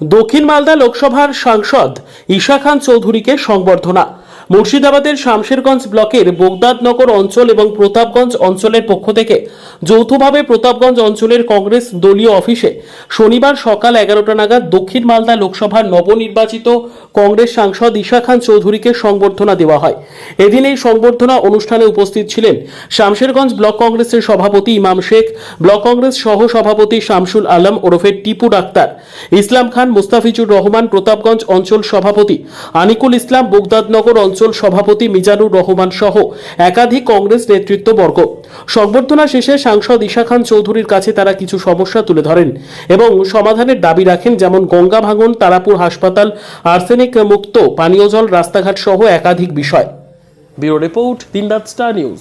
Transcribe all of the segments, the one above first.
দক্ষিণ মালদা লোকসভার সাংসদ ঈশা খান চৌধুরীকে সংবর্ধনা। মুর্শিদাবাদের শামশেরগঞ্জ ব্লকের বোগদাদনগর অঞ্চল এবং প্রতাপগঞ্জ অঞ্চলের পক্ষ থেকে যৌথভাবে প্রতাপগঞ্জ অঞ্চলের কংগ্রেস দলীয় অফিসে শনিবার সকাল 11টা নাগাদ দক্ষিণ মালদা লোকসভার নবনির্বাচিত কংগ্রেস সাংসদ ঈশা খান চৌধুরীকে সংবর্ধনা দেওয়া হয়। এদিন এই সংবর্ধনা অনুষ্ঠানে উপস্থিত ছিলেন শামশেরগঞ্জ ব্লক কংগ্রেসের সভাপতি ইমাম শেখ, ব্লক কংগ্রেস সহ সভাপতি শামসুল আলম ওরফে টিপু ডাক্তার, ইসলাম খান, মুস্তাফিজুর রহমান, প্রতাপগঞ্জ অঞ্চল সভাপতি আনিকুল ইসলাম, বোগদাদনগর অঞ্চল সভাপতি মিজানুর রহমান সহ একাধিক কংগ্রেস নেতৃত্ববর্গ। সংবর্ধনা শেষে সাংসদ ঈশা খান চৌধুরীর কাছে তারা কিছু সমস্যা তুলে ধরেন এবং সমাধানের দাবি রাখেন, যেমন গঙ্গা ভাঙন, তারাপুর হাসপাতাল, আর্সেনিক মুক্ত পানীয় জল, রাস্তাঘাট সহ একাধিক বিষয়। ব্যুরো রিপোর্ট, দিনরাত স্টার নিউজ।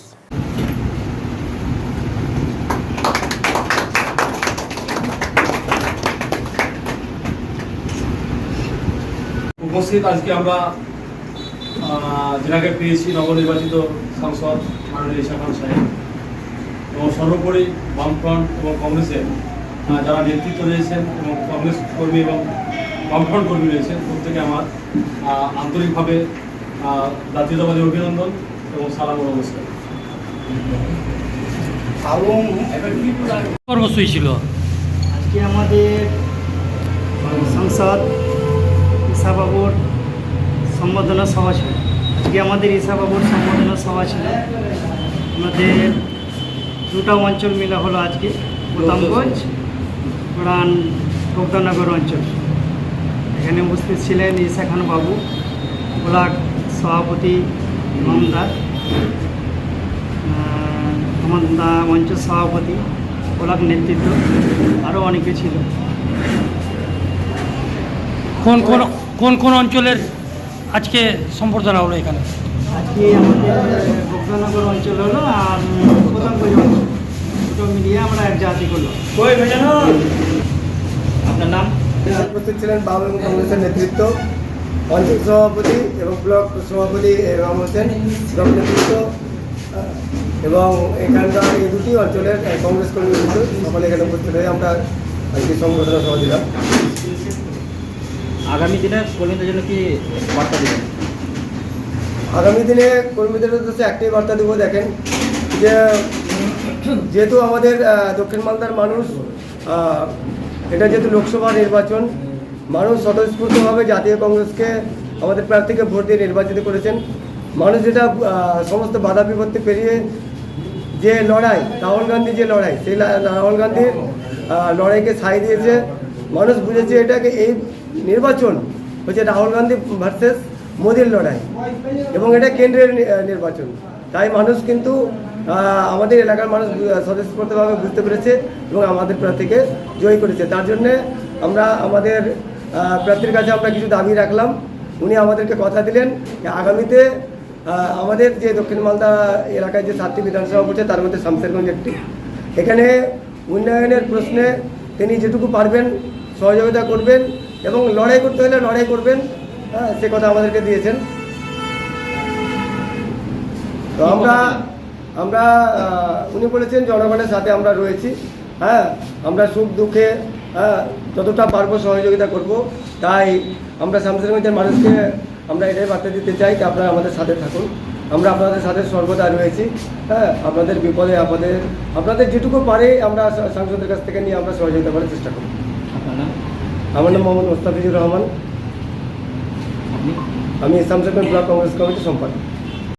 উপস্থিত আজকে আমরা যেটাকে পেয়েছি নবনির্বাচিত সাংসদ মাননীয় ঈশা খান সাহেব এবং সর্বোপরি বামফ্রন্ট এবং কংগ্রেসের যারা নেতৃত্ব রয়েছেন এবং কংগ্রেস কর্মী এবং বামফ্রন্ট কর্মী রয়েছেন, প্রত্যেকে আমার আন্তরিকভাবে জাতীয়তাবাদী অভিনন্দন এবং সালাম ও নমস্কার। কর্মসূচি ছিল আজকে আমাদের সাংসদ ঈশা বাবুর সম্বোধনা সভা ছিল। আজকে আমাদের ঈশা বাবুর সম্বোধনা সভা ছিল। আমাদের দুটা অঞ্চল মিলা হলো আজকে, প্রতাপগঞ্জ পুরান বোগদানগর অঞ্চল। এখানে উপস্থিত ছিলেন ঈশা খান বাবু, ব্লক সভাপতি ইমামদার, আমন্দা অঞ্চল সভাপতি, ব্লক নেতৃত্ব, আরও অনেকে ছিল। কোন কোন কোন কোন অঞ্চলের আজকে সম্বর্ধনা হলো এখানে? আজকে আমাদের বোগদানগর অঞ্চল হলো আর প্রতাপগঞ্জ অঞ্চল, দুটো মিলিয়ে আমরা এক জাতি করলো। আপনার নাম? উপস্থিত ছিলেন বাবু কংগ্রেসের নেতৃত্ব, অঞ্চল সভাপতি এবং ব্লক সভাপতি ইমাম হোসেন, ব্লক নেতৃত্ব এবং এখানকার এই দুটি অঞ্চলের কংগ্রেস কর্মী সকলে এখানে উপস্থিত হয়ে আমরা আজকে সংবর্ধনা সভা দিলাম। আগামী দিনে কর্মীদের জন্য কি বার্তা দেবেন? আগামী দিনে কর্মীদের উদ্দেশ্যে একটাই বার্তা দেবো, দেখেন যে যেহেতু আমাদের দক্ষিণ মালদার মানুষ, এটা যেহেতু লোকসভা নির্বাচন, মানুষ স্বতঃস্ফূর্তভাবে জাতীয় কংগ্রেসকে আমাদের প্রার্থীকে ভোট দিয়ে নির্বাচিত করেছেন। মানুষ যেটা সমস্ত বাধা বিপত্তি পেরিয়ে যে লড়াই, রাহুল গান্ধী যে লড়াই, সেই রাহুল গান্ধীর লড়াইকে ছাই দিয়েছে। মানুষ বুঝেছে এটাকে, এই নির্বাচন হচ্ছে রাহুল গান্ধী ভার্সেস মোদির লড়াই এবং এটা কেন্দ্রের নির্বাচন। তাই মানুষ কিন্তু আমাদের এলাকার মানুষ স্বতঃস্ফূর্তভাবে বুঝতে পেরেছে এবং আমাদের প্রার্থীকে জয়ী করেছে। তার জন্যে আমরা আমাদের প্রার্থীর কাছে আমরা কিছু দাবি রাখলাম। উনি আমাদেরকে কথা দিলেন যে আগামীতে আমাদের যে দক্ষিণ মালদা এলাকায় যে 7টি বিধানসভা পড়ছে তার মধ্যে শামশেরগঞ্জ একটি, এখানে উন্নয়নের প্রশ্নে তিনি যেটুকু পারবেন সহযোগিতা করবেন এবং লড়াই করতে হলে লড়াই করবেন, সে কথা আমাদেরকে দিয়েছেন। তো আমরা উনি বলেছেন জনগণের সাথে আমরা রয়েছি, আমরা সুখ দুঃখে যতটা পারবো সহযোগিতা করব। তাই আমরা শামশেরগঞ্জের মানুষকে আমরা এটাই বার্তা দিতে চাই যে আপনারা আমাদের সাথে থাকুন, আমরা আপনাদের সাথে সর্বদা রয়েছি। আপনাদের বিপদে আপদে আপনাদের যেটুকু পারে আমরা সাংসদের কাছ থেকে নিয়ে আমরা সহযোগিতা করার চেষ্টা করব। আমার নাম মোহাম্মদ মুস্তাফিজুর রহমান, আমি শামশেরগঞ্জ ব্লক কংগ্রেস কমিটির সম্পাদক।